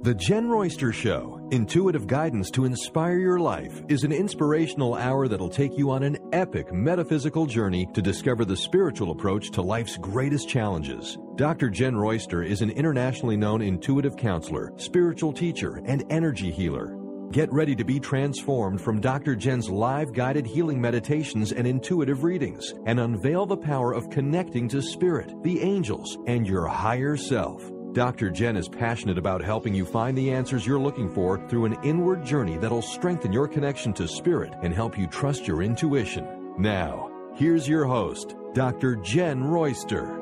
The Jenn Royster Show, intuitive guidance to inspire your life, is an inspirational hour that'll take you on an epic metaphysical journey to discover the spiritual approach to life's greatest challenges. Dr. Jenn Royster is an internationally known intuitive counselor, spiritual teacher, and energy healer. Get ready to be transformed from Dr. Jenn's live guided healing meditations and intuitive readings, and unveil the power of connecting to spirit, the angels, and your higher self. Dr. Jenn is passionate about helping you find the answers you're looking for through an inward journey that'll strengthen your connection to spirit and help you trust your intuition. Now, here's your host, Dr. Jenn Royster.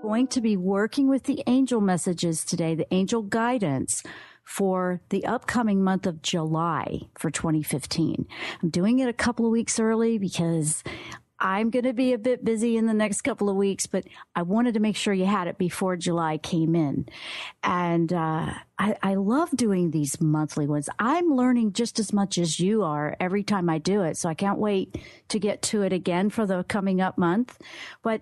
Going to be working with the angel messages today, the angel guidance for the upcoming month of July for 2015. I'm doing it a couple of weeks early because I'm going to be a bit busy in the next couple of weeks, but I wanted to make sure you had it before July came in. And I love doing these monthly ones. I'm learning just as much as you are every time I do it, so I can't wait to get to it again for the coming up month. But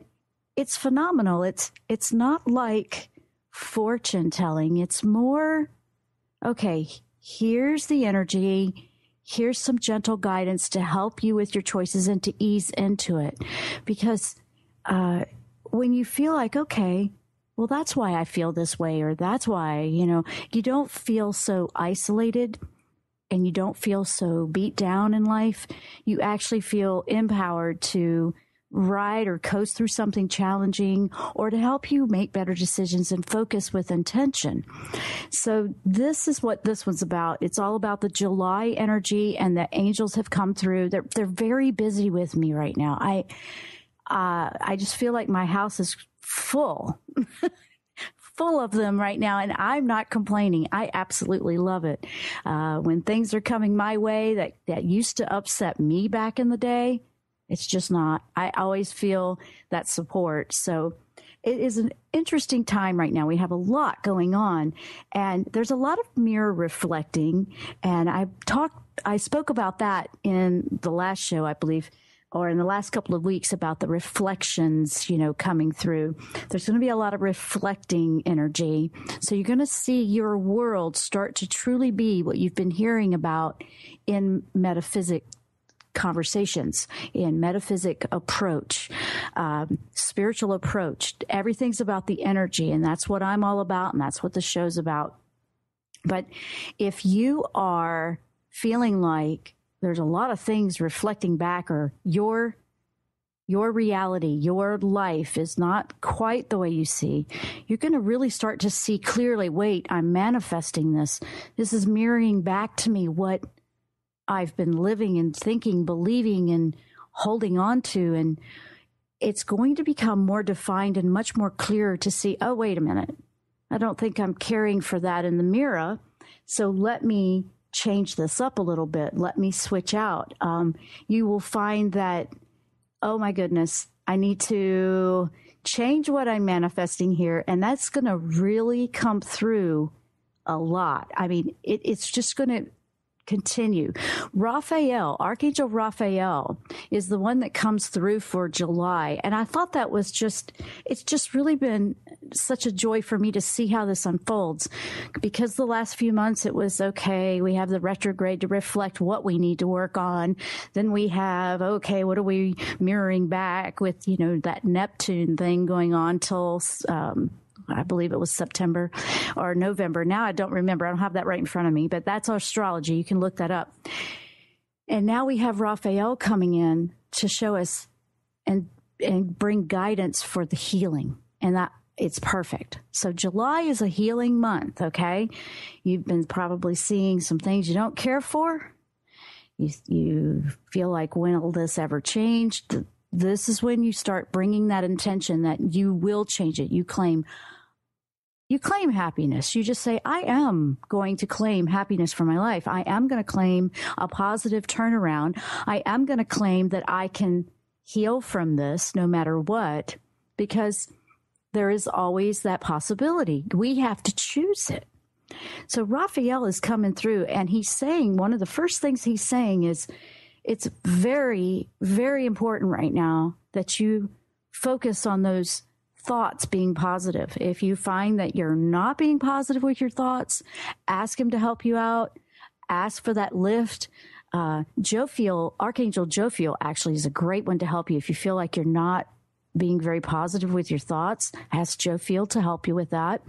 it's phenomenal. It's not like fortune telling. It's more, okay, here's the energy. Here's some gentle guidance to help you with your choices and to ease into it. Because when you feel like, okay, well, that's why I feel this way, or that's why, you don't feel so isolated and you don't feel so beat down in life. You actually feel empowered to ride or coast through something challenging, or to help you make better decisions and focus with intention. So this is what this one's about. It's all about the July energy, and the angels have come through. They're very busy with me right now. I just feel like my house is full. Full of them right now, and I'm not complaining. I absolutely love it. When things are coming my way that used to upset me back in the day, it's just not. I always feel that support. So it is an interesting time right now. We have a lot going on, and there's a lot of mirror reflecting. And I spoke about that in the last show, I believe, or in the last couple of weeks, about the reflections, coming through. There's going to be a lot of reflecting energy. So you're going to see your world start to truly be what you've been hearing about in metaphysics conversations, in metaphysic approach, spiritual approach. Everything's about the energy, and that's what I'm all about, and that's what the show's about. But if you are feeling like there's a lot of things reflecting back, or your reality, your life is not quite the way you see, you're going to really start to see clearly, wait, I'm manifesting this. This is mirroring back to me what I've been living and thinking, believing, and holding on to. And it's going to become more defined and much more clear to see, oh, wait a minute. I don't think I'm caring for that in the mirror. So let me change this up a little bit. Let me switch out. You will find that, oh my goodness, I need to change what I'm manifesting here. And that's going to really come through a lot. I mean, it's just going to continue. Raphael, Archangel Raphael, is the one that comes through for July. And I thought that was it's just really been such a joy for me to see how this unfolds, because the last few months it was, okay, we have the retrograde to reflect what we need to work on. Then we have, okay, what are we mirroring back with, that Neptune thing going on till, I believe it was September or November. Now I don't remember. I don't have that right in front of me, but that's our astrology. You can look that up. And now we have Raphael coming in to show us and bring guidance for the healing. And that it's perfect. So July is a healing month, okay? You've been probably seeing some things you don't care for. You feel like, when will this ever change? This is when you start bringing that intention that you will change it. You claim happiness. You just say, I am going to claim happiness for my life. I am going to claim a positive turnaround. I am going to claim that I can heal from this no matter what, because there is always that possibility. We have to choose it. So Raphael is coming through, and he's saying, one of the first things he's saying is, it's very, very important right now that you focus on those thoughts being positive. If you find that you're not being positive with your thoughts, ask him to help you out. Ask for that lift. Archangel Raphael actually is a great one to help you. If you feel like you're not being very positive with your thoughts, ask Raphael to help you with that.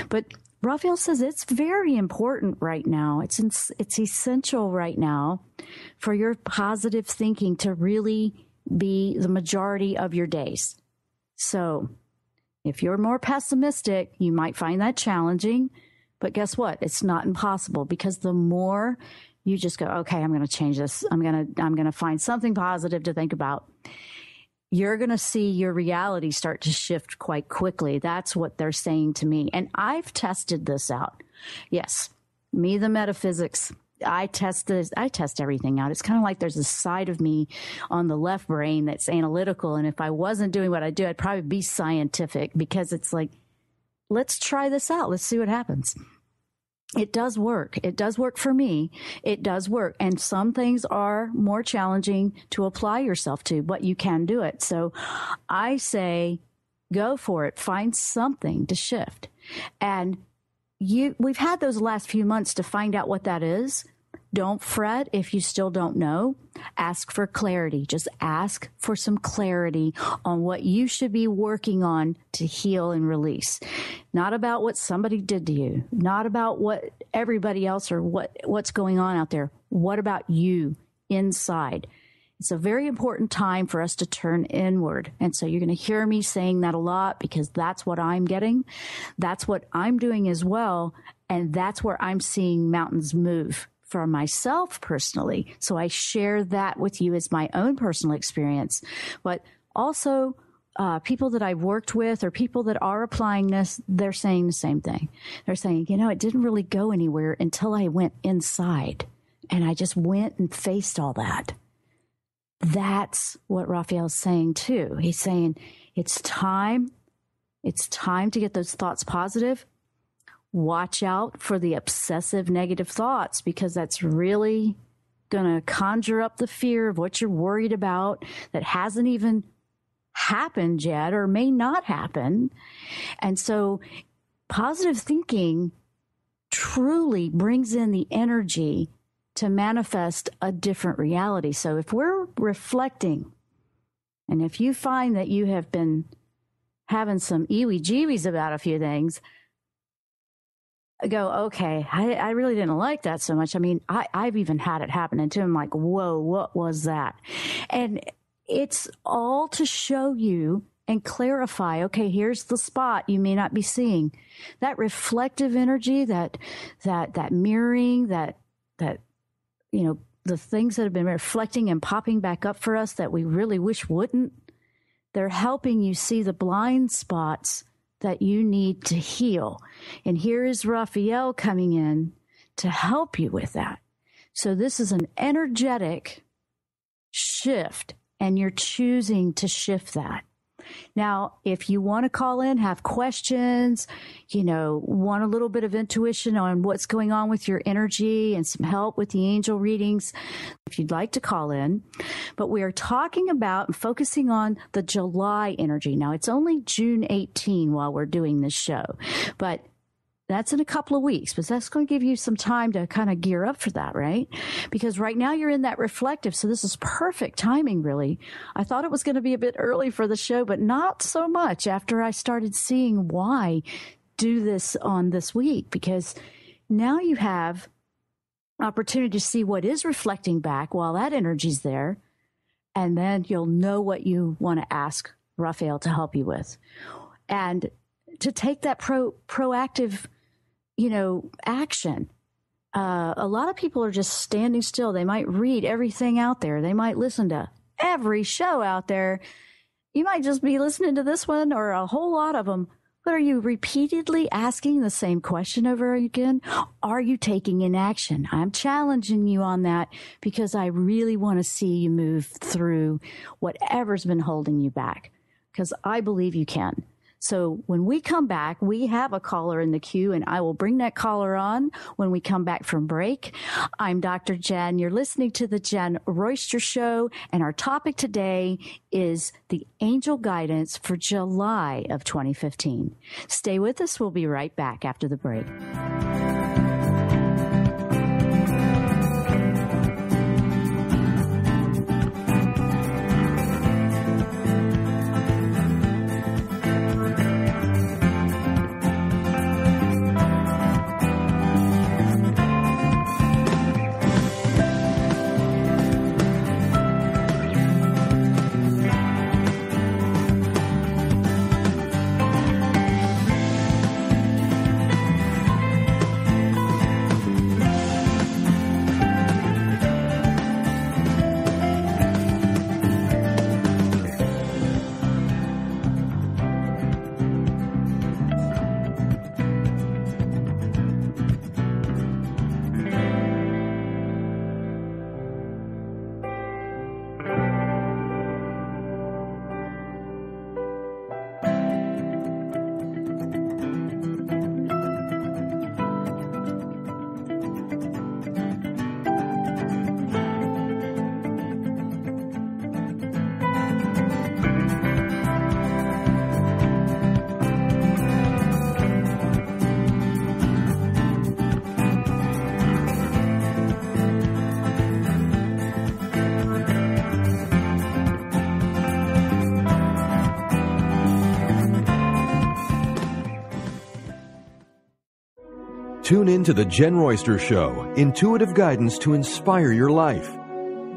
But Raphael says it's very important right now. It's essential right now for your positive thinking to really be the majority of your days. So if you're more pessimistic, you might find that challenging. But guess what? It's not impossible, because the more you just go, okay, I'm going to change this. I'm going to find something positive to think about. You're going to see your reality start to shift quite quickly. That's what they're saying to me. And I've tested this out. Yes, me, the metaphysics. I test everything out. It's kind of like there's a side of me on the left brain that's analytical. And if I wasn't doing what I do, I'd probably be scientific, because it's like, let's try this out. Let's see what happens. It does work. It does work for me. It does work. And some things are more challenging to apply yourself to, but you can do it. So I say, go for it. Find something to shift. And we've had those last few months to find out what that is. Don't fret if you still don't know. Ask for clarity. Just ask for some clarity on what you should be working on to heal and release. Not about what somebody did to you. Not about what everybody else or what's going on out there. What about you inside? It's a very important time for us to turn inward. And so you're going to hear me saying that a lot, because that's what I'm getting. That's what I'm doing as well. And that's where I'm seeing mountains move for myself personally. So I share that with you as my own personal experience. But also, people that I've worked with or people that are applying this, they're saying the same thing. They're saying, it didn't really go anywhere until I went inside and I just went and faced all that. That's what Raphael's saying too. He's saying it's time to get those thoughts positive. Watch out for the obsessive negative thoughts, because that's really going to conjure up the fear of what you're worried about that hasn't even happened yet or may not happen. And so positive thinking truly brings in the energy to manifest a different reality. So if we're reflecting, and if you find that you have been having some eewee-jeebies about a few things, go, okay, I really didn't like that so much. I mean, I've even had it happening too. I'm like, whoa, what was that? And it's all to show you and clarify, okay, here's the spot you may not be seeing. That reflective energy, that mirroring, that the things that have been reflecting and popping back up for us that we really wish wouldn't, they're helping you see the blind spots that you need to heal. And here is Raphael coming in to help you with that. So this is an energetic shift, and you're choosing to shift that. Now, if you want to call in, have questions, want a little bit of intuition on what's going on with your energy and some help with the angel readings, if you'd like to call in. But we are talking about and focusing on the July energy. Now, it's only June 18 while we're doing this show, but that's in a couple of weeks, but that's going to give you some time to kind of gear up for that, right? Because right now you're in that reflective. So this is perfect timing, really. I thought it was going to be a bit early for the show, but not so much after I started seeing why do this on this week, because now you have opportunity to see what is reflecting back while that energy's there. And then you'll know what you want to ask Raphael to help you with. And to take that proactive action. A lot of people are just standing still. They might read everything out there. They might listen to every show out there. You might just be listening to this one or a whole lot of them. But are you repeatedly asking the same question over again? Are you taking in action? I'm challenging you on that because I really want to see you move through whatever's been holding you back, because I believe you can. So when we come back, we have a caller in the queue, and I will bring that caller on when we come back from break. I'm Dr. Jenn. You're listening to the Jenn Royster Show, and our topic today is the angel guidance for July of 2015. Stay with us. We'll be right back after the break. Tune in to the Jenn Royster Show, intuitive guidance to inspire your life.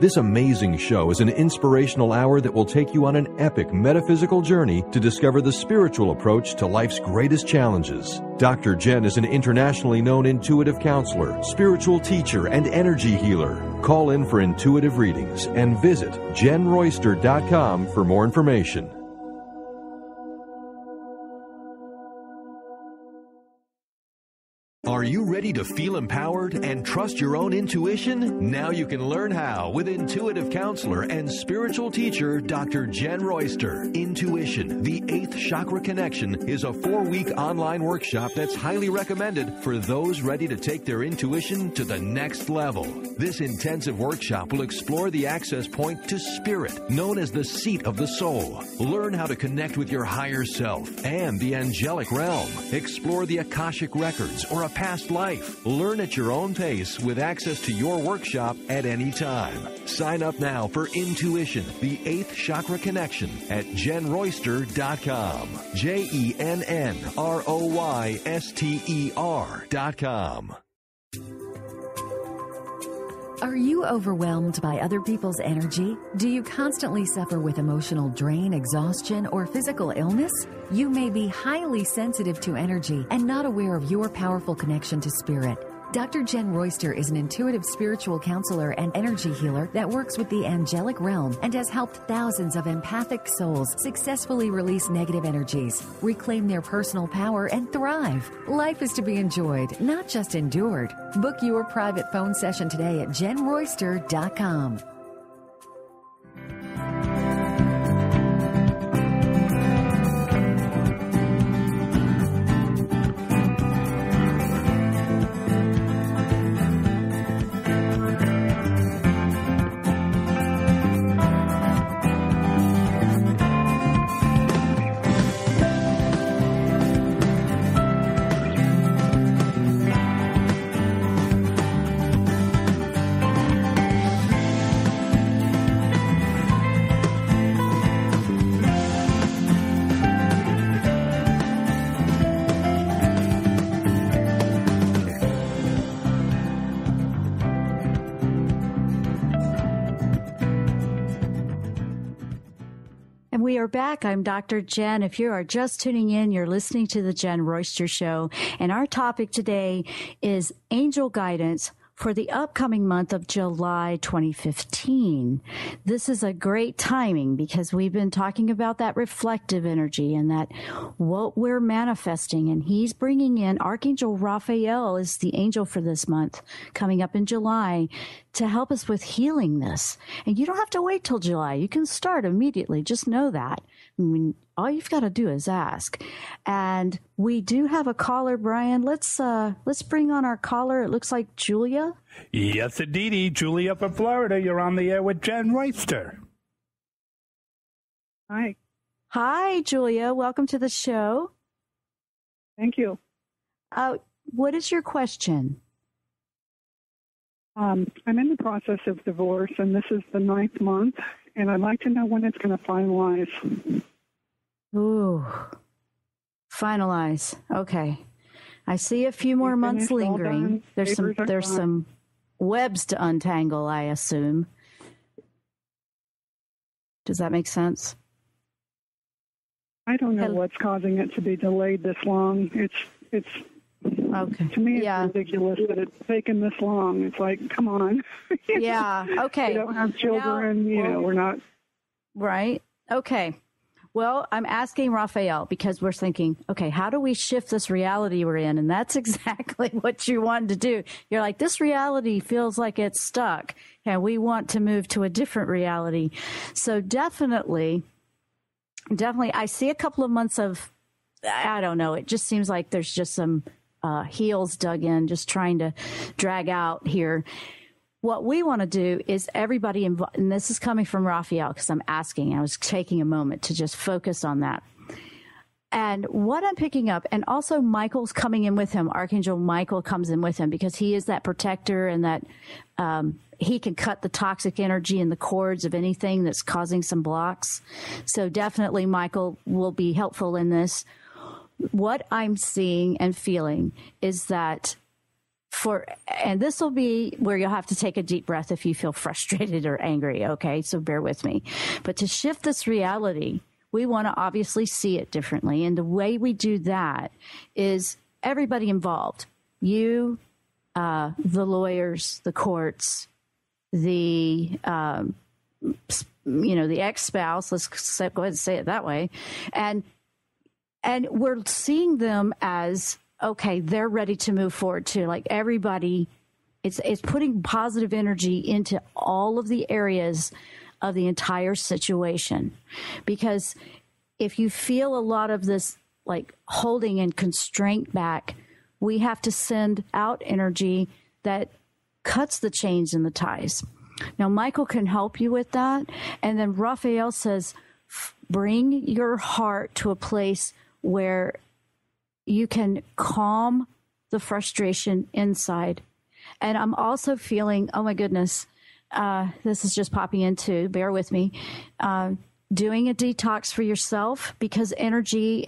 This amazing show is an inspirational hour that will take you on an epic metaphysical journey to discover the spiritual approach to life's greatest challenges. Dr. Jenn is an internationally known intuitive counselor, spiritual teacher, and energy healer. Call in for intuitive readings and visit JennRoyster.com for more information. Are you ready to feel empowered and trust your own intuition? Now you can learn how with intuitive counselor and spiritual teacher Dr. Jenn Royster. Intuition, the 8th Chakra Connection, is a 4-week online workshop that's highly recommended for those ready to take their intuition to the next level. This intensive workshop will explore the access point to spirit, known as the seat of the soul. Learn how to connect with your higher self and the angelic realm. Explore the Akashic records or a past life. Learn at your own pace with access to your workshop at any time. Sign up now for Intuition, the 8th Chakra Connection at JennRoyster.com. JennRoyster.com. Are you overwhelmed by other people's energy? Do you constantly suffer with emotional drain, exhaustion, or physical illness? You may be highly sensitive to energy and not aware of your powerful connection to spirit. Dr. Jenn Royster is an intuitive spiritual counselor and energy healer that works with the angelic realm and has helped thousands of empathic souls successfully release negative energies, reclaim their personal power, and thrive. Life is to be enjoyed, not just endured. Book your private phone session today at JennRoyster.com. We are back. I'm Dr. Jenn. If you are just tuning in, you're listening to the Jenn Royster Show. And our topic today is angel guidance for the upcoming month of July 2015. This is a great timing because we've been talking about that reflective energy and that what we're manifesting. And he's bringing in Archangel Raphael is the angel for this month coming up in July to help us with healing this. And you don't have to wait till July. You can start immediately. Just know that. I mean, all you've got to do is ask. And we do have a caller, Brian. Let's bring on our caller. It looks like Julia. Yes, indeedy. Julia from Florida. You're on the air with Jenn Royster. Hi. Hi, Julia. Welcome to the show. Thank you. What is your question? I'm in the process of divorce, and this is the 9th month, and I'd like to know when it's going to finalize. Ooh, finalize. Okay. I see a few more months lingering. There's some webs to untangle, I assume. Does that make sense? I don't know what's causing it to be delayed this long. It's okay. To me, it's ridiculous that it's taken this long. It's like, come on. Yeah. Okay. We don't have children. Now, we're not. Right. Okay. Well, I'm asking Raphael because we're thinking, okay, how do we shift this reality we're in? And that's exactly what you wanted to do. You're like, this reality feels like it's stuck, and we want to move to a different reality. So definitely, I see a couple of months of, I don't know, it just seems like there's just some heels dug in, just trying to drag out here. What we want to do is everybody involved, and this is coming from Raphael because I'm asking, I was taking a moment to just focus on that. And what I'm picking up, and also Michael's coming in with him, Archangel Michael comes in with him because he is that protector and that he can cut the toxic energy and the cords of anything that's causing some blocks. So definitely Michael will be helpful in this. What I'm seeing and feeling is that and this will be where you'll have to take a deep breath if you feel frustrated or angry. Okay. So bear with me. But to shift this reality, we want to obviously see it differently. And the way we do that is everybody involved. You, the lawyers, the courts, the ex-spouse, let's go ahead and say it that way. And we're seeing them as, okay, they're ready to move forward too. Like everybody, it's putting positive energy into all of the areas of the entire situation. Because if you feel a lot of this like holding and constraint back, we have to send out energy that cuts the chains and the ties. Now, Michael can help you with that. And then Raphael says, bring your heart to a place where you can calm the frustration inside. And I'm also feeling, oh my goodness, this is just popping into, bear with me, doing a detox for yourself because energy,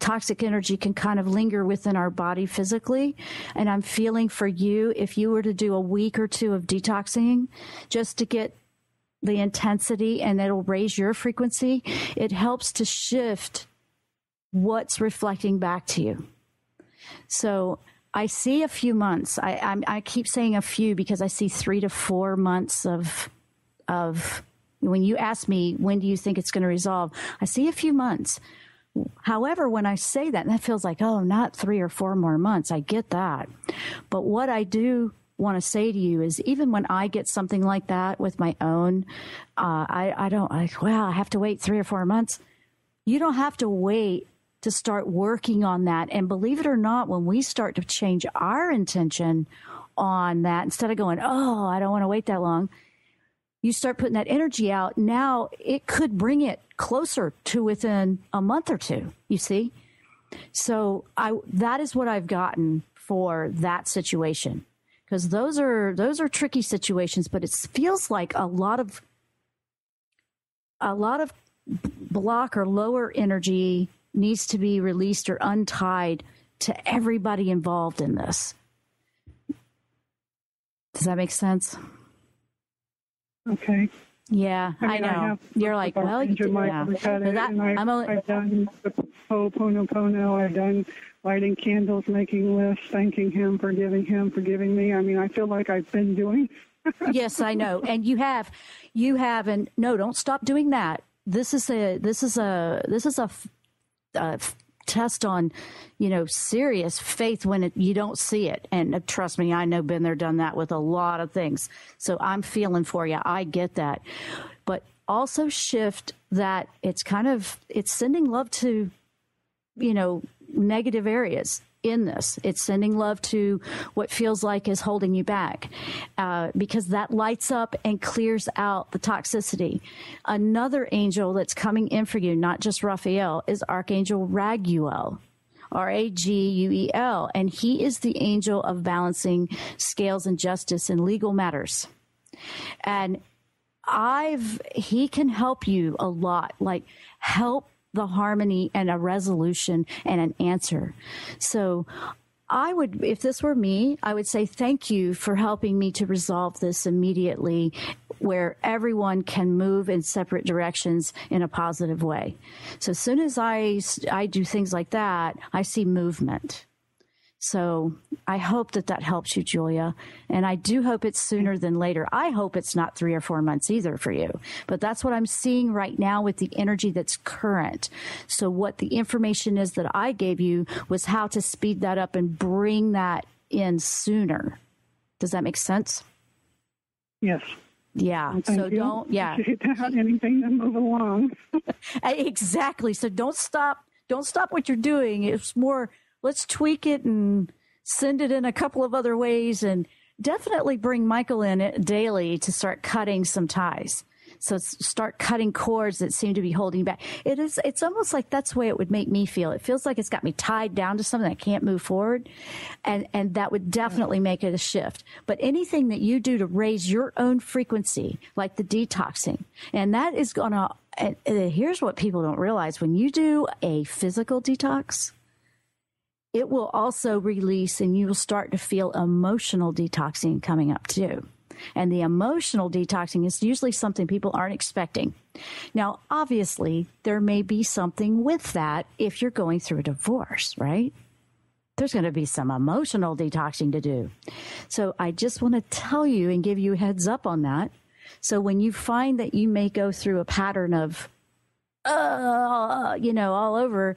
toxic energy can kind of linger within our body physically. And I'm feeling for you, if you were to do a week or two of detoxing just to get the intensity and it'll raise your frequency, it helps to shift what's reflecting back to you. So I see a few months. I keep saying a few because I see 3 to 4 months of when you ask me, when do you think it's going to resolve? I see a few months. However, when I say that, and that feels like, oh, not 3 or 4 more months. I get that. But what I do want to say to you is even when I get something like that with my own, I don't like, well, I have to wait 3 or 4 months. You don't have to wait to start working on that. And believe it or not, when we start to change our intention on that, instead of going, oh, I don't want to wait that long, you start putting that energy out. Now it could bring it closer to within a month or two, you see? So that is what I've gotten for that situation. Because those are tricky situations, but it feels like a lot of block or lower energy needs to be released or untied to everybody involved in this. Does that make sense? Okay. Yeah, I know. You're like, well, you did, yeah. I've done the Ho'oponopono. I've done lighting candles, making lists, thanking him, forgiving me. I mean, I feel like I've been doing. Yes, I know. And you have, and no, don't stop doing that. This is a test on, serious faith when you don't see it. And trust me, I know, been there, done that with a lot of things. So I'm feeling for you. I get that. But also shift that it's sending love to, negative areas in this. It's sending love to what feels like is holding you back, because that lights up and clears out the toxicity. Another angel that's coming in for you, not just Raphael, is Archangel Raguel. Raguel, and he is the angel of balancing scales and justice in legal matters. And he can help you a lot, like help the harmony and a resolution and an answer. So if this were me, I would say thank you for helping me to resolve this immediately, where everyone can move in separate directions in a positive way. So as soon as I do things like that, I see movement. So I hope that helps you, Julia. And I do hope it's sooner than later. I hope it's not 3 or 4 months either for you. But that's what I'm seeing right now with the energy that's current. So what the information is that I gave you was how to speed that up and bring that in sooner. Does that make sense? Yes. Yeah. Well, so you. Don't, yeah. Anything to move along. Exactly. So don't stop what you're doing. It's more, let's tweak it and send it in a couple of other ways, and definitely bring Michael in daily to start cutting some ties. So start cutting cords that seem to be holding back. It's almost like that's the way it would make me feel. It feels like it's got me tied down to something. I can't move forward. And that would definitely make it a shift. But anything that you do to raise your own frequency, like the detoxing, and that is going to, here's what people don't realize. When you do a physical detox, it will also release, and you will start to feel emotional detoxing coming up too. And the emotional detoxing is usually something people aren't expecting. Now, obviously, there may be something with that if you're going through a divorce, right? There's going to be some emotional detoxing to do. So I just want to tell you and give you a heads up on that. So when you find that you may go through a pattern of, all over,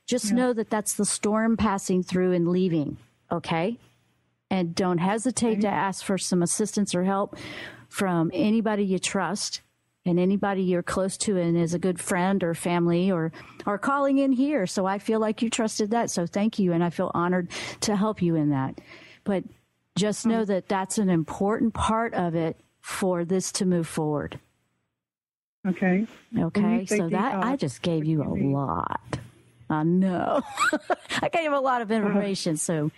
just know that that's the storm passing through and leaving, okay? And don't hesitate to ask for some assistance or help from anybody you trust and anybody you're close to and is a good friend or family or calling in here. So I feel like you trusted that. So thank you. And I feel honored to help you in that. But just know that that's an important part of it for this to move forward. Okay. Okay. So that I just gave you a lot. I know. I gave you a lot of information. So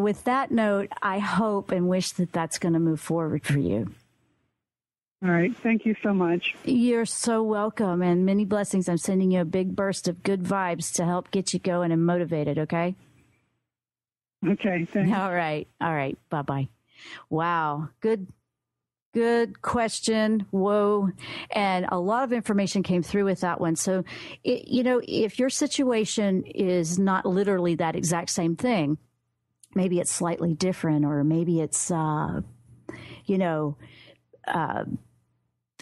with that note, I hope and wish that that's going to move forward for you. All right. Thank you so much. You're so welcome, and many blessings. I'm sending you a big burst of good vibes to help get you going and motivated, okay? Okay. Thanks. All right. Bye-bye. Wow. Good question. Whoa. And a lot of information came through with that one. So, if your situation is not literally that exact same thing, maybe it's slightly different, or maybe it's,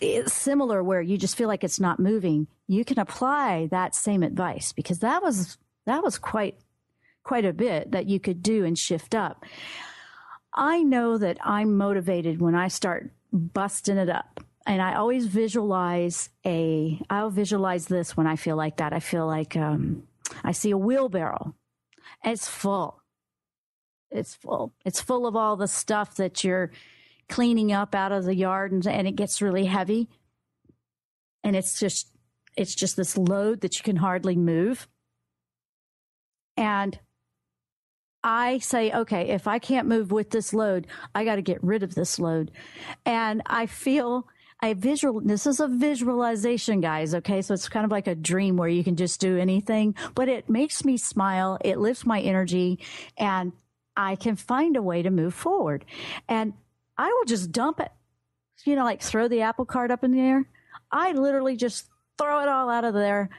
it's similar where you just feel like it's not moving. You can apply that same advice, because that was quite a bit that you could do and shift up. I know that I'm motivated when I start busting it up. And I always I'll visualize this when I feel like that. I feel like I see a wheelbarrow. And it's full. It's full of all the stuff that you're cleaning up out of the yard, and it gets really heavy. And it's just this load that you can hardly move. And I say, okay, if I can't move with this load, I got to get rid of this load. And I feel this is a visualization, guys. Okay. So it's kind of like a dream where you can just do anything, but it makes me smile. It lifts my energy, and I can find a way to move forward. And I will just dump it, like throw the apple cart up in the air. I literally just throw it all out of there.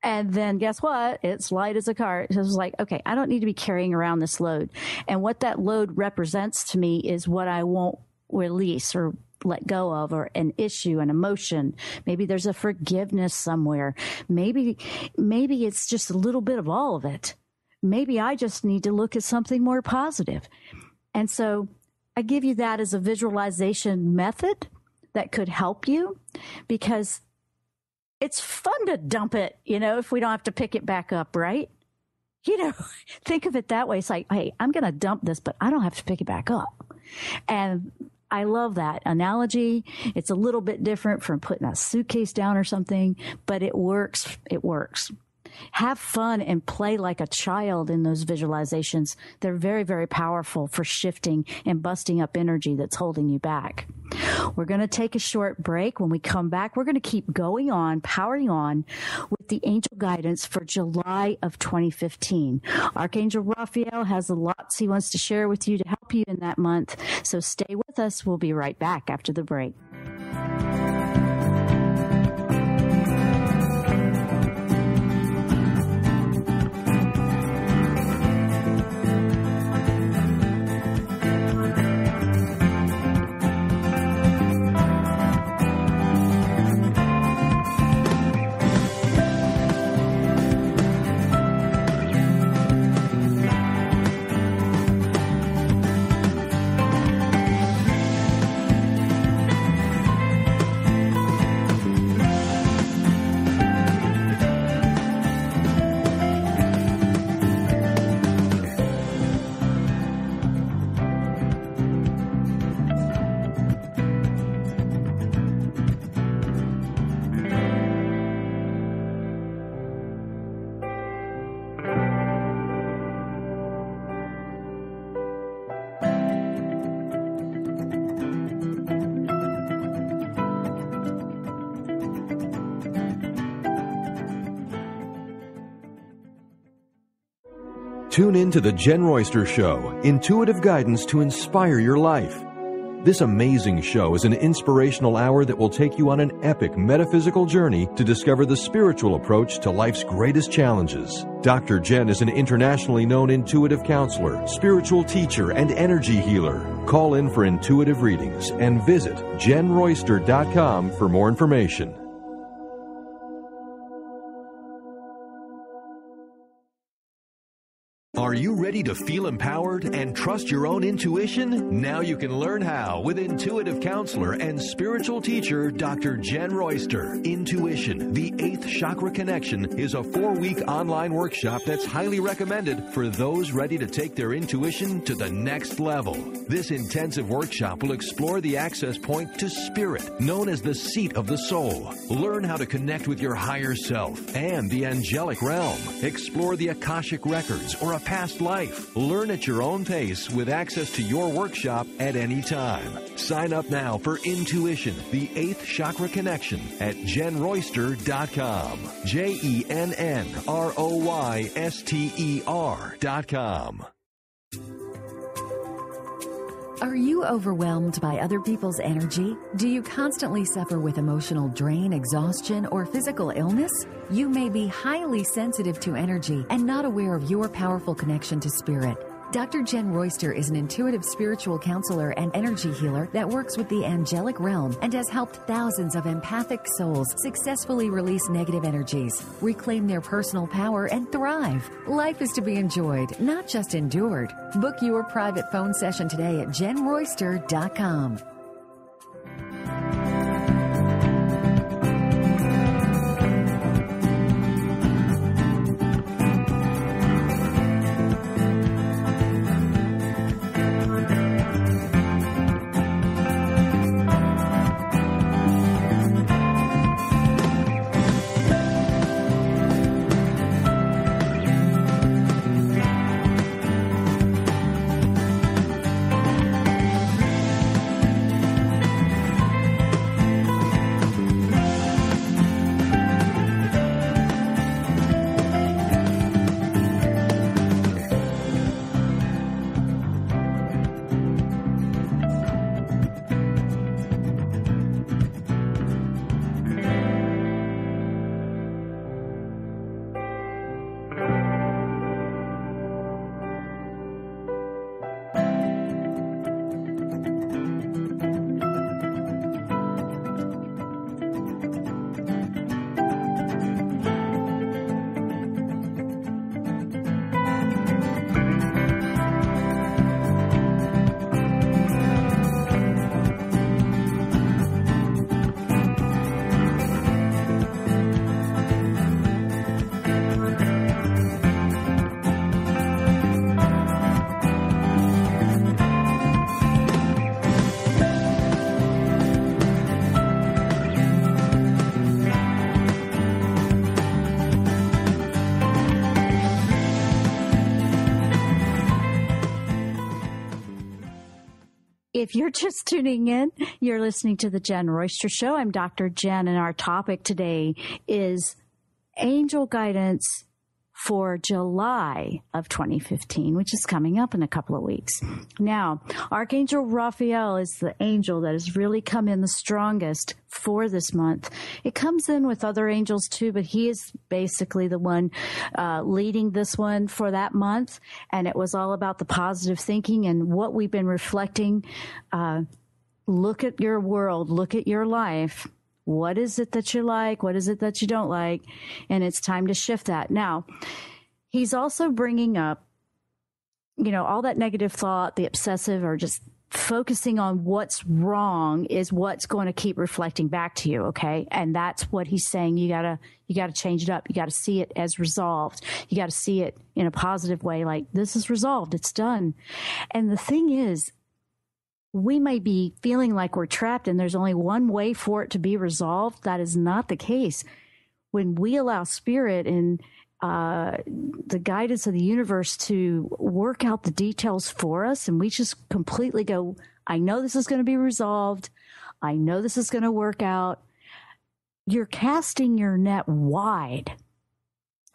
And then guess what? It's light as a cart. So it's like, okay, I don't need to be carrying around this load. And what that load represents to me is what I won't release or let go of, or an issue, an emotion. Maybe there's a forgiveness somewhere. Maybe it's just a little bit of all of it. Maybe I just need to look at something more positive. And so I give you that as a visualization method, that could help you, because it's fun to dump it, if we don't have to pick it back up, right? Think of it that way. It's like, hey, I'm going to dump this, but I don't have to pick it back up. And I love that analogy. It's a little bit different from putting a suitcase down or something, but it works. It works. Have fun and play like a child in those visualizations. They're very, very powerful for shifting and busting up energy that's holding you back. We're going to take a short break. When we come back, we're going to keep going on, powering on with the angel guidance for July of 2015. Archangel Raphael has lots he wants to share with you to help you in that month. So stay with us. We'll be right back after the break. Tune in to the Jenn Royster Show, intuitive guidance to inspire your life. This amazing show is an inspirational hour that will take you on an epic metaphysical journey to discover the spiritual approach to life's greatest challenges. Dr. Jenn is an internationally known intuitive counselor, spiritual teacher, and energy healer. Call in for intuitive readings and visit JennRoyster.com for more information. Are you ready to feel empowered and trust your own intuition? Now you can learn how with intuitive counselor and spiritual teacher Dr. Jenn Royster. Intuition, the 8th Chakra Connection, is a 4-week online workshop that's highly recommended for those ready to take their intuition to the next level. This intensive workshop will explore the access point to spirit, known as the seat of the soul. Learn how to connect with your higher self and the angelic realm. Explore the Akashic records or a past life. Learn at your own pace with access to your workshop at any time. Sign up now for Intuition, the 8th Chakra Connection at JennRoyster.com. JennRoyster.com. Are you overwhelmed by other people's energy? Do you constantly suffer with emotional drain, exhaustion, or physical illness? You may be highly sensitive to energy and not aware of your powerful connection to spirit. Dr. Jenn Royster is an intuitive spiritual counselor and energy healer that works with the angelic realm and has helped thousands of empathic souls successfully release negative energies, reclaim their personal power, and thrive. Life is to be enjoyed, not just endured. Book your private phone session today at JennRoyster.com. If you're just tuning in, you're listening to the Jenn Royster Show. I'm Dr. Jenn, and our topic today is angel guidance for July of 2015, which is coming up in a couple of weeks. Now, Archangel Raphael is the angel that has really come in the strongest for this month. It comes in with other angels too, but he is basically the one leading this one for that month. And it was all about the positive thinking and what we've been reflecting. Look at your world, look at your life. What is it that you like? What is it that you don't like? And it's time to shift that. Now, he's also bringing up, all that negative thought, the obsessive, or just focusing on what's wrong is what's going to keep reflecting back to you. Okay. And that's what he's saying. You gotta change it up. You gotta see it as resolved. You gotta see it in a positive way. Like, this is resolved. It's done. And the thing is, we may be feeling like we're trapped and there's only one way for it to be resolved. That is not the case. When we allow spirit and the guidance of the universe to work out the details for us, and we just completely go, I know this is going to be resolved. I know this is going to work out. You're casting your net wide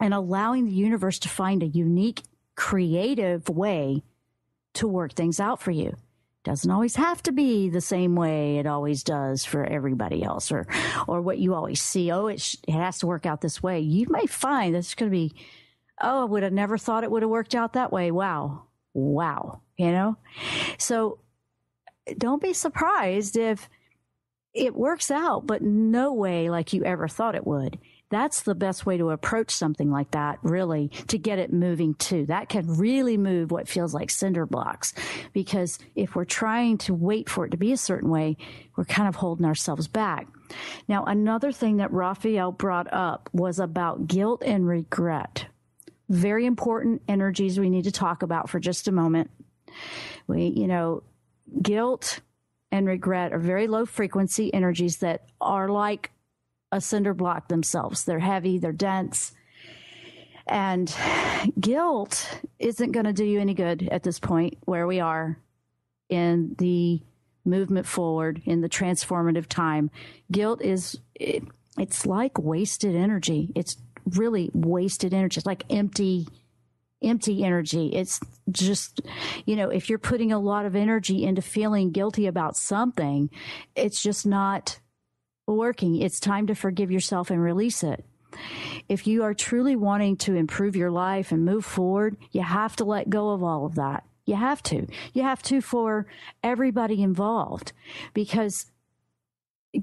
and allowing the universe to find a unique, creative way to work things out for you. Doesn't always have to be the same way it always does for everybody else, or what you always see. Oh, it has to work out this way. You may find that it's going to be, I would have never thought it would have worked out that way. Wow. So don't be surprised if it works out, but no way like you ever thought it would. That's the best way to approach something like that, really, to get it moving too. That can really move what feels like cinder blocks, because if we're trying to wait for it to be a certain way, we're kind of holding ourselves back. Now, another thing that Raphael brought up was about guilt and regret. Very important energies we need to talk about for just a moment. Guilt and regret are very low frequency energies that are like a cinder block themselves. They're heavy, they're dense. And guilt isn't going to do you any good at this point where we are in the movement forward, in the transformative time. Guilt it's like wasted energy. It's really wasted energy. It's like empty energy. It's just, if you're putting a lot of energy into feeling guilty about something, it's just not working. It's time to forgive yourself and release it. If you are truly wanting to improve your life and move forward, you have to let go of all of that. You have to. You have to for everybody involved, because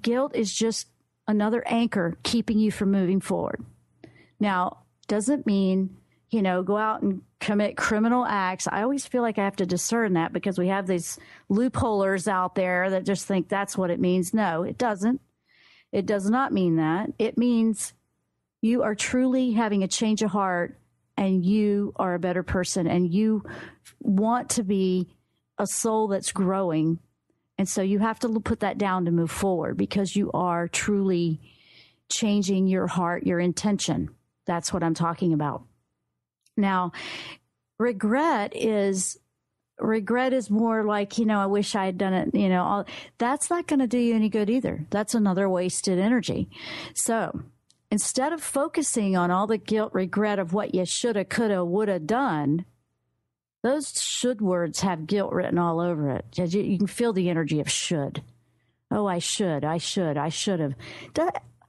guilt is just another anchor keeping you from moving forward. Now, doesn't mean, go out and commit criminal acts. I always feel like I have to discern that, because we have these loopholers out there that just think that's what it means. No, it doesn't. It does not mean that. It means you are truly having a change of heart, and you are a better person, and you want to be a soul that's growing. And so you have to put that down to move forward, because you are truly changing your heart, your intention. That's what I'm talking about. Now, regret is more like, I wish I had done it, that's not going to do you any good either. That's another wasted energy. So instead of focusing on all the guilt, regret of what you shoulda, coulda, woulda done, those should words have guilt written all over it. You can feel the energy of should. Oh, I should have.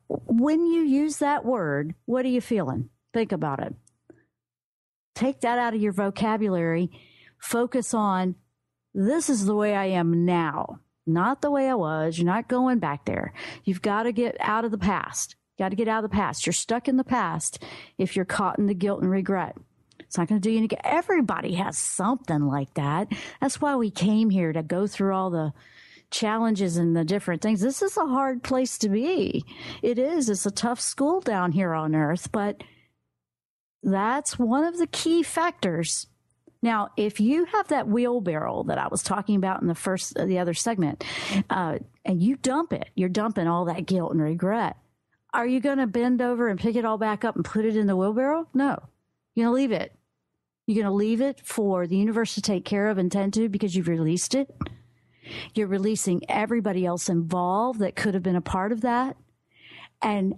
When you use that word, what are you feeling? Think about it. Take that out of your vocabulary. Focus on, this is the way I am now, not the way I was. You're not going back there. You've got to get out of the past. You're stuck in the past if you're caught in the guilt and regret. It's not going to do you any good. Everybody has something like that. That's why we came here, to go through all the challenges and the different things. This is a hard place to be. It is. It's a tough school down here on Earth, but that's one of the key factors. Now, if you have that wheelbarrow that I was talking about in the other segment, and you dump it, you're dumping all that guilt and regret. Are you going to bend over and pick it all back up and put it in the wheelbarrow? No. You're going to leave it. You're going to leave it for the universe to take care of and tend to, because you've released it. You're releasing everybody else involved that could have been a part of that. And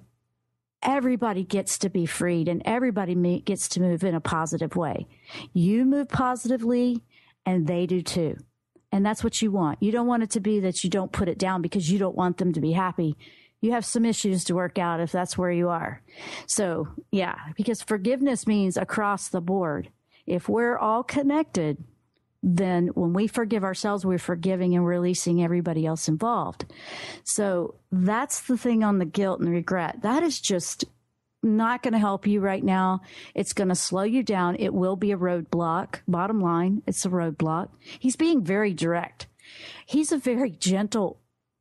everybody gets to be freed, and everybody gets to move in a positive way. You move positively, and they do too. And that's what you want. You don't want it to be that you don't put it down because you don't want them to be happy. You have some issues to work out if that's where you are. So, yeah, because forgiveness means across the board. If we're all connected, then when we forgive ourselves, we're forgiving and releasing everybody else involved. So that's the thing on the guilt and regret. That is just not going to help you right now. It's going to slow you down. It will be a roadblock. Bottom line, it's a roadblock. He's being very direct. He's a very gentle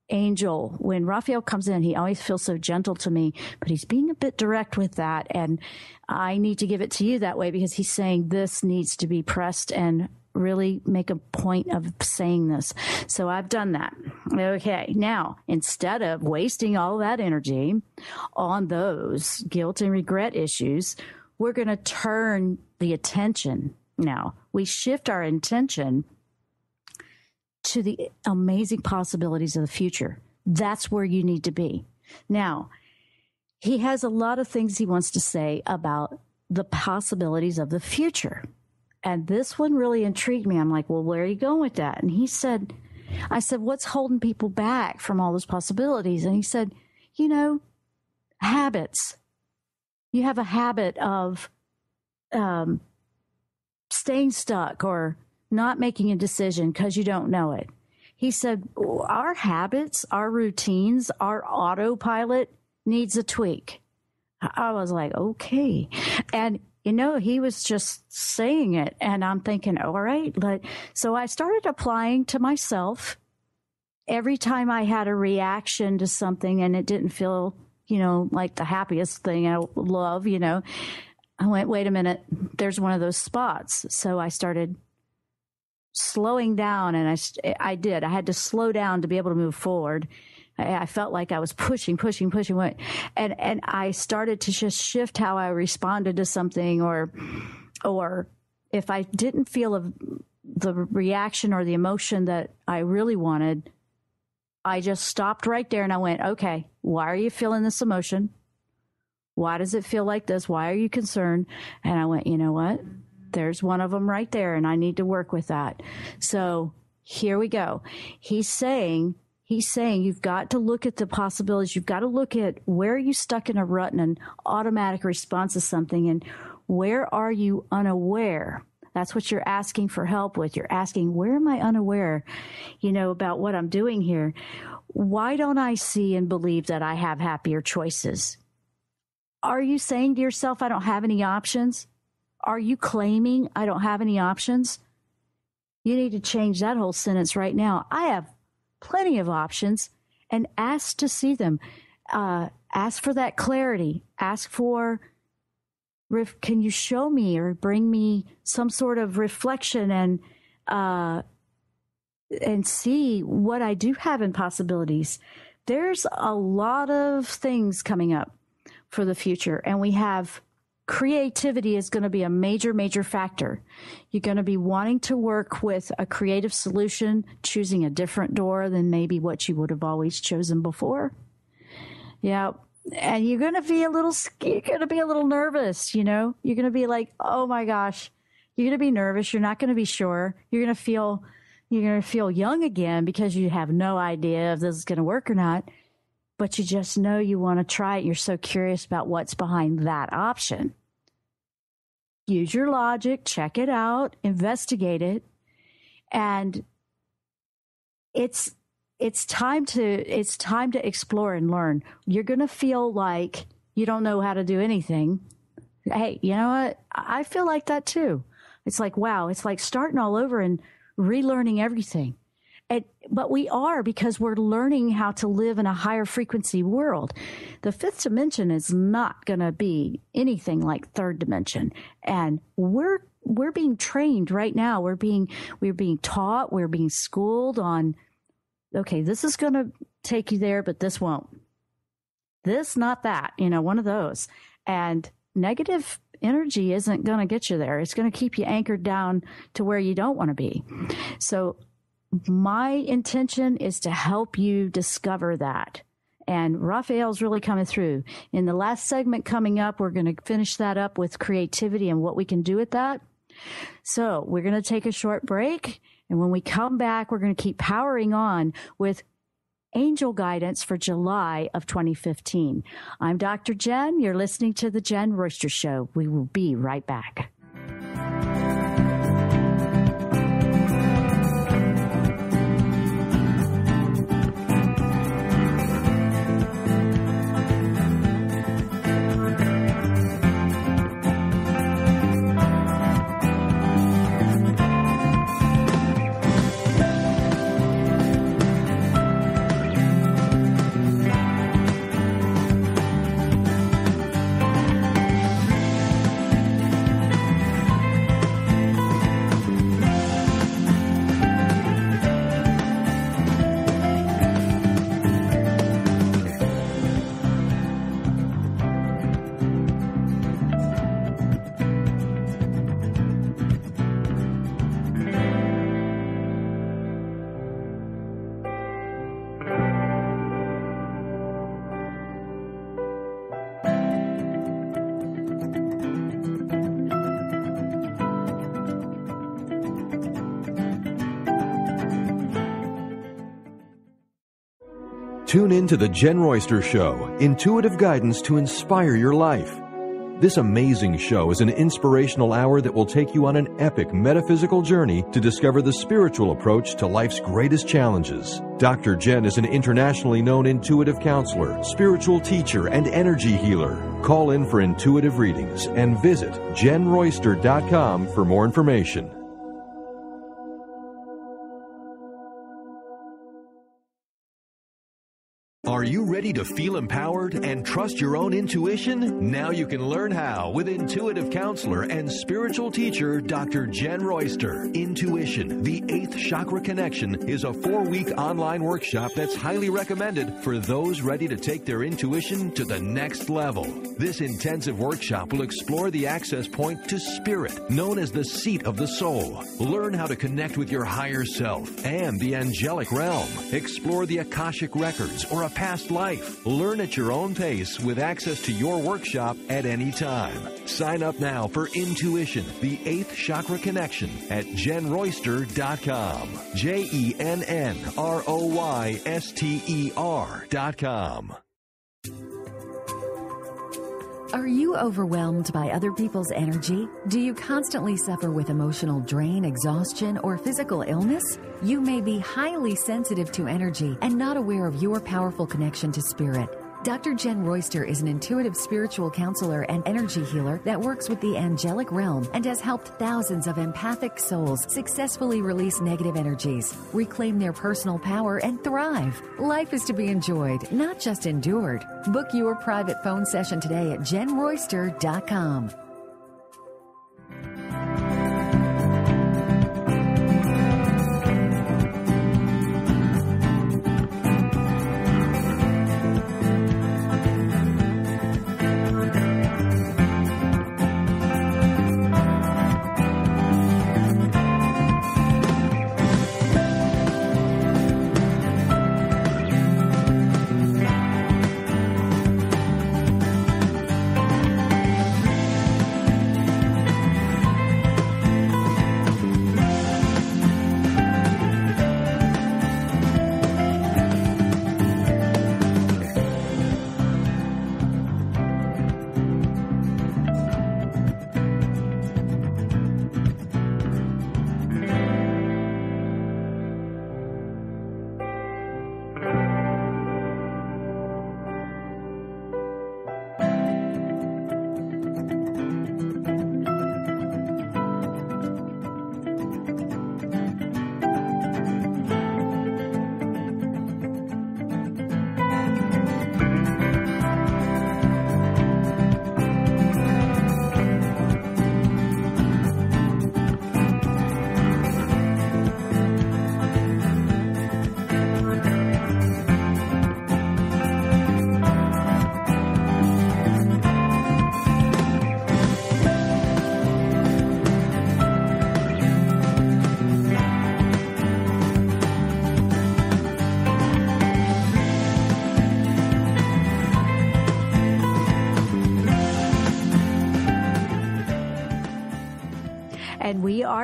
angel. When Raphael comes in, he always feels so gentle to me, but he's being a bit direct with that. And I need to give it to you that way because he's saying this needs to be pressed and really make a point of saying this. So I've done that. Okay. Now, instead of wasting all that energy on those guilt and regret issues, we're going to turn the attention. Now, we shift our intention to the amazing possibilities of the future. That's where you need to be. Now, he has a lot of things he wants to say about the possibilities of the future. And this one really intrigued me. I'm like, well, where are you going with that? And I said, what's holding people back from all those possibilities? And he said, habits. You have a habit of staying stuck or not making a decision because you don't know it. He said, our habits, our routines, our autopilot needs a tweak. I was like, okay. And he was just saying it, and I'm thinking, all right. So I started applying to myself every time I had a reaction to something and it didn't feel, like the happiest thing I love, I went, wait a minute, there's one of those spots. So I started slowing down, and I did. I had to slow down to be able to move forward. I felt like I was pushing. And I started to just shift how I responded to something, or if I didn't feel the reaction or the emotion that I really wanted, I just stopped right there and I went, okay, why are you feeling this emotion? Why does it feel like this? Why are you concerned? And I went, you know what? There's one of them right there, and I need to work with that. So here we go. He's saying you've got to look at the possibilities. You've got to look at where are you stuck in a rut and an automatic response to something, and where are you unaware? That's what you're asking for help with. You're asking, where am I unaware, about what I'm doing here? Why don't I see and believe that I have happier choices? Are you saying to yourself, I don't have any options? Are you claiming I don't have any options? You need to change that whole sentence right now. I have plenty of options, and ask to see them. Ask for that clarity. Ask for, can you show me or bring me some sort of reflection and see what I do have in possibilities. There's a lot of things coming up for the future, and we have creativity is going to be a major, major factor. You're going to be wanting to work with a creative solution, choosing a different door than maybe what you would have always chosen before. Yeah. And you're going to be a little nervous, You're going to be like, oh my gosh, you're going to be nervous. You're not going to be sure. You're going to feel young again because you have no idea if this is going to work or not. But you just know you want to try it. You're so curious about what's behind that option. Use your logic, check it out, investigate it. And it's time to explore and learn. You're going to feel like you don't know how to do anything. Hey, you know what? I feel like that too. It's like, wow, it's like starting all over and relearning everything. But we are, because we're learning how to live in a higher frequency world. The fifth dimension is not going to be anything like third dimension. And we're being trained right now. We're being taught, we're being schooled on, okay, this is going to take you there, but this won't. This, not that, one of those. And negative energy isn't going to get you there. It's going to keep you anchored down to where you don't want to be. So my intention is to help you discover that. And Raphael's really coming through. In the last segment coming up, we're going to finish that up with creativity and what we can do with that. So we're going to take a short break. And when we come back, we're going to keep powering on with angel guidance for July of 2015. I'm Dr. Jenn. You're listening to the Jenn Royster Show. We will be right back. Tune in to the Jenn Royster Show, intuitive guidance to inspire your life. This amazing show is an inspirational hour that will take you on an epic metaphysical journey to discover the spiritual approach to life's greatest challenges. Dr. Jenn is an internationally known intuitive counselor, spiritual teacher, and energy healer. Call in for intuitive readings and visit JennRoyster.com for more information. Are you ready to feel empowered and trust your own intuition? Now you can learn how with intuitive counselor and spiritual teacher Dr. Jenn Royster. Intuition, the 8th Chakra Connection, is a 4-week online workshop that's highly recommended for those ready to take their intuition to the next level. This intensive workshop will explore the access point to spirit, known as the seat of the soul. Learn how to connect with your higher self and the angelic realm. Explore the Akashic records or a past life. Learn at your own pace with access to your workshop at any time. Sign up now for Intuition, the 8th Chakra Connection at JennRoyster.com. JennRoyster.com. Are you overwhelmed by other people's energy? Do you constantly suffer with emotional drain, exhaustion, or physical illness? You may be highly sensitive to energy and not aware of your powerful connection to spirit. Dr. Jenn Royster is an intuitive spiritual counselor and energy healer that works with the angelic realm and has helped thousands of empathic souls successfully release negative energies, reclaim their personal power, and thrive. Life is to be enjoyed, not just endured. Book your private phone session today at JennRoyster.com.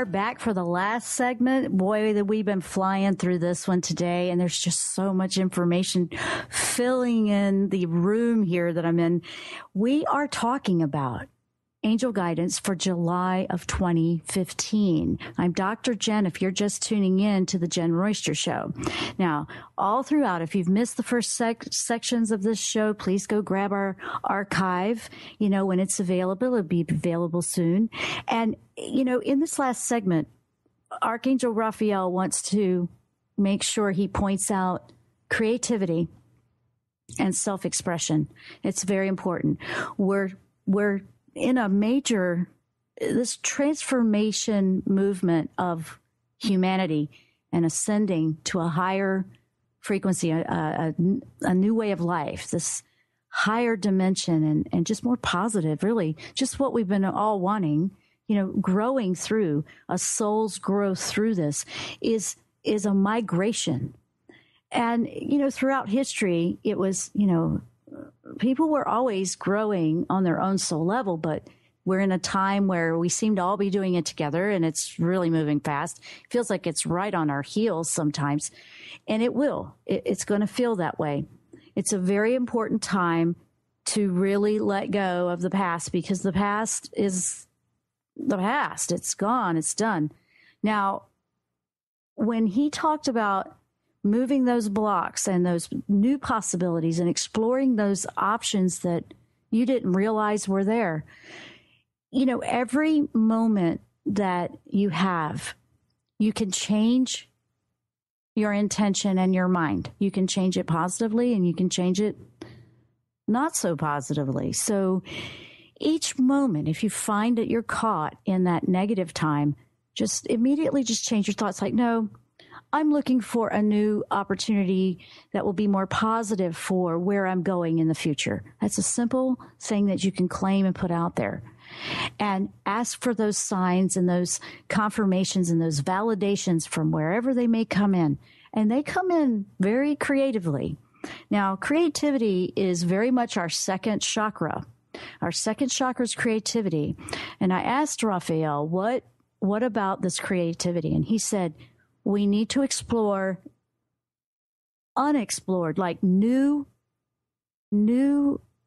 are back for the last segment. Boy, that we've been flying through this one today, and there's just so much information filling in the room here that I'm in. We are talking about angel guidance for July of 2015. I'm Dr. Jenn, if you're just tuning in to the Jenn Royster Show. Now, all throughout, if you've missed the first sections of this show, please go grab our archive, when it's available. It'll be available soon. And, in this last segment, Archangel Raphael wants to make sure he points out creativity and self-expression. It's very important. We're in a this transformation movement of humanity and ascending to a higher frequency, a new way of life, this higher dimension and just more positive, really, just what we've been all wanting, growing through, a soul's growth through this is a migration. And, throughout history, it was, people were always growing on their own soul level, but we're in a time where we seem to all be doing it together, and it's really moving fast. It feels like it's right on our heels sometimes, and it will. It's going to feel that way. It's a very important time to really let go of the past, because the past is the past. It's gone. It's done. Now, when he talked about moving those blocks and those new possibilities and exploring those options that you didn't realize were there. Every moment that you have, you can change your intention and your mind. You can change it positively and you can change it not so positively. So each moment, if you find that you're caught in that negative time, just immediately just change your thoughts like, no, I'm looking for a new opportunity that will be more positive for where I'm going in the future. That's a simple thing that you can claim and put out there. And ask for those signs and those confirmations and those validations from wherever they may come in. And they come in very creatively. Now, creativity is very much our second chakra. Our second chakra is creativity. And I asked Raphael, what about this creativity? And he said, we need to explore unexplored, like new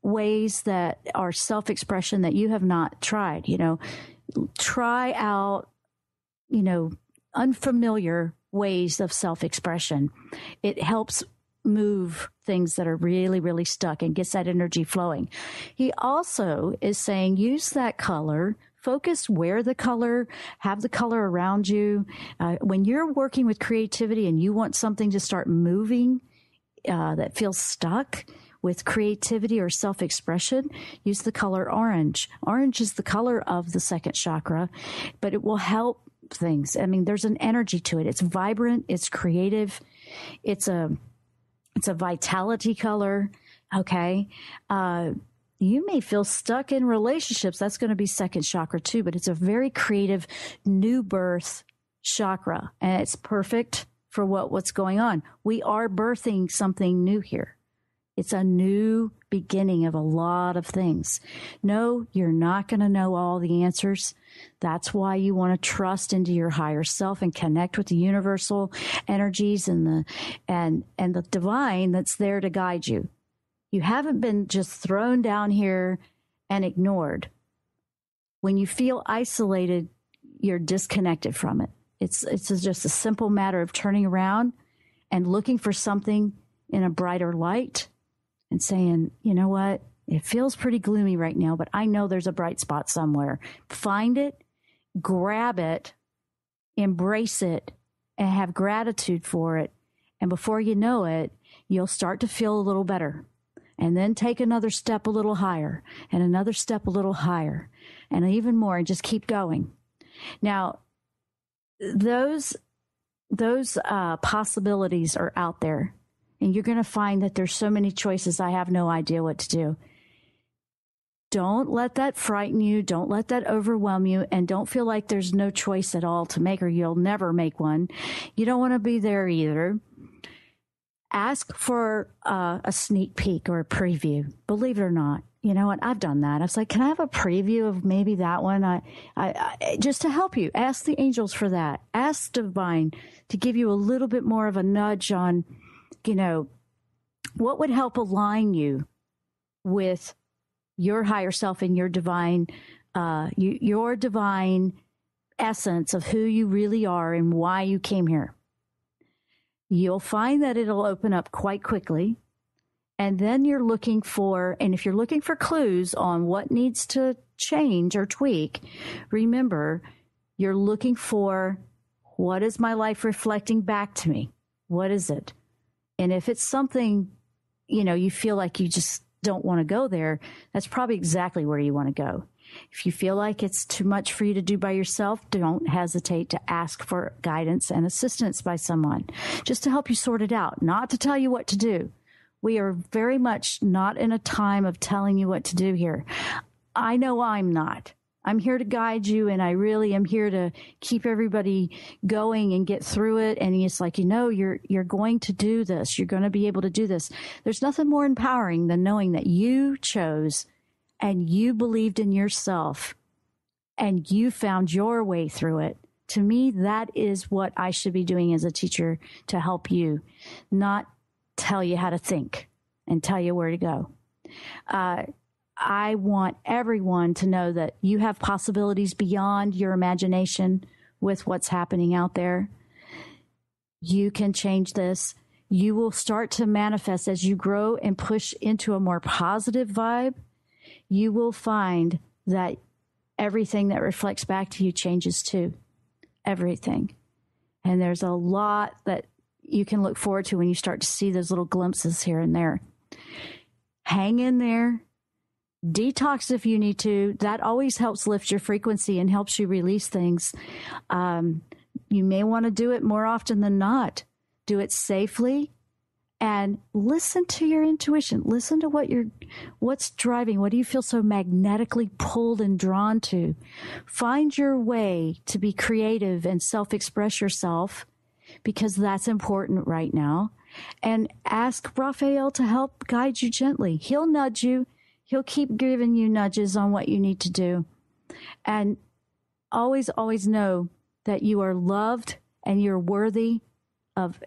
ways that are self-expression that you have not tried. Try out, unfamiliar ways of self-expression. It helps move things that are really, really stuck and gets that energy flowing. He also is saying use that color. Focus where the color, have the color around you. When you're working with creativity and you want something to start moving that feels stuck with creativity or self-expression, use the color orange. Orange is the color of the second chakra, but it will help things. I mean, there's an energy to it. It's vibrant. It's creative. It's a vitality color. Okay. You may feel stuck in relationships. That's going to be second chakra too, but it's a very creative new birth chakra, and it's perfect for what's going on. We are birthing something new here. It's a new beginning of a lot of things. No, you're not going to know all the answers. That's why you want to trust into your higher self and connect with the universal energies and the divine that's there to guide you. You haven't been just thrown down here and ignored. When you feel isolated, you're disconnected from it. It's just a simple matter of turning around and looking for something in a brighter light and saying, you know what? It feels pretty gloomy right now, but I know there's a bright spot somewhere. Find it, grab it, embrace it, and have gratitude for it. And before you know it, you'll start to feel a little better. And then take another step a little higher and another step a little higher and even more, and just keep going. Now, those possibilities are out there, and you're going to find that there's so many choices. I have no idea what to do. Don't let that frighten you. Don't let that overwhelm you. And don't feel like there's no choice at all to make, or you'll never make one. You don't want to be there either. Ask for a sneak peek or a preview. Believe it or not, you know what? I've done that. I was like, can I have a preview of maybe that one? I just to help you, ask the angels for that. Ask Divine to give you a little bit more of a nudge on, you know, what would help align you with your higher self and your divine essence of who you really are and why you came here. You'll find that it'll open up quite quickly. And then you're looking for, and if you're looking for clues on what needs to change or tweak, remember, you're looking for, what is my life reflecting back to me? What is it? And if it's something, you know, you feel like you just don't want to go there, that's probably exactly where you want to go. If you feel like it's too much for you to do by yourself, don't hesitate to ask for guidance and assistance by someone, just to help you sort it out, not to tell you what to do. We are very much not in a time of telling you what to do here. I know I'm not. I'm here to guide you, and I really am here to keep everybody going and get through it. And it's like, you know, you're going to do this. You're going to be able to do this. There's nothing more empowering than knowing that you chose and you believed in yourself and you found your way through it. To me, that is what I should be doing as a teacher, to help you, not tell you how to think and tell you where to go. I want everyone to know that you have possibilities beyond your imagination with what's happening out there. You can change this. You will start to manifest as you grow and push into a more positive vibe. You will find that everything that reflects back to you changes too. Everything. And there's a lot that you can look forward to when you start to see those little glimpses here and there. Hang in there. Detox if you need to. That always helps lift your frequency and helps you release things. You may want to do it more often than not. Do it safely and listen to your intuition. Listen to what's driving. What do you feel so magnetically pulled and drawn to? Find your way to be creative and self-express yourself, because that's important right now. And ask Raphael to help guide you gently. He'll nudge you. He'll keep giving you nudges on what you need to do. And always, always know that you are loved and you're worthy of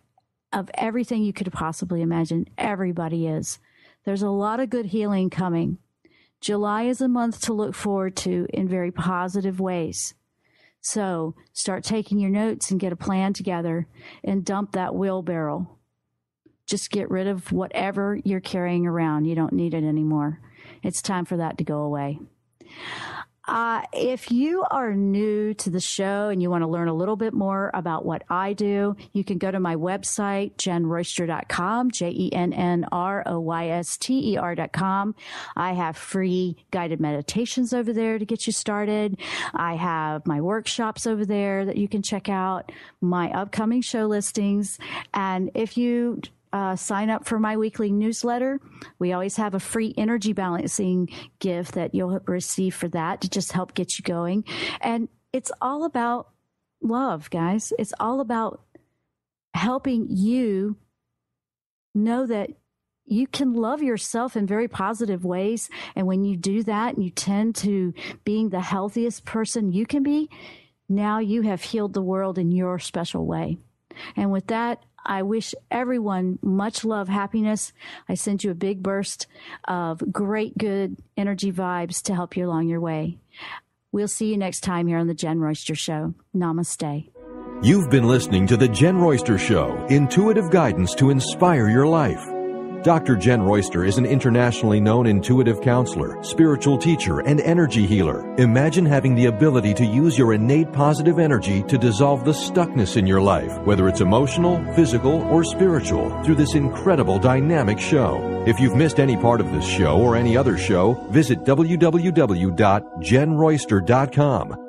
everything you could possibly imagine. Everybody is. There's a lot of good healing coming. July is a month to look forward to in very positive ways. So start taking your notes and get a plan together and dump that wheelbarrow. Just get rid of whatever you're carrying around. You don't need it anymore. It's time for that to go away. If you are new to the show and you want to learn a little bit more about what I do, you can go to my website, JennRoyster.com, JennRoyster.com. I have free guided meditations over there to get you started. I have my workshops over there that you can check out, my upcoming show listings. And if you sign up for my weekly newsletter, we always have a free energy balancing gift that you'll receive for that to just help get you going. And it's all about love, guys. It's all about helping you know that you can love yourself in very positive ways. And when you do that and you tend to being the healthiest person you can be, now you have healed the world in your special way. And with that, I wish everyone much love, happiness. I send you a big burst of great, good energy vibes to help you along your way. We'll see you next time here on the Jenn Royster Show. Namaste. You've been listening to the Jenn Royster Show, intuitive guidance to inspire your life. Dr. Jenn Royster is an internationally known intuitive counselor, spiritual teacher, and energy healer. Imagine having the ability to use your innate positive energy to dissolve the stuckness in your life, whether it's emotional, physical, or spiritual, through this incredible dynamic show. If you've missed any part of this show or any other show, visit www.JennRoyster.com.